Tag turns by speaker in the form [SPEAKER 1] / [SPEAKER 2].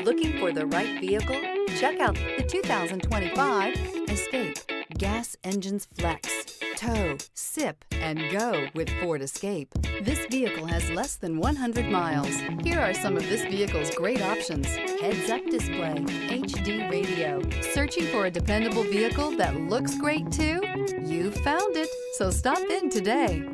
[SPEAKER 1] Looking for the right vehicle? Check out the 2025 Escape. Gas engines flex, tow, sip, and go with Ford Escape. This vehicle has less than 100 miles. Here are some of this vehicle's great options: heads-up display, HD radio. Searching for a dependable vehicle that looks great too? You found it, so stop in today.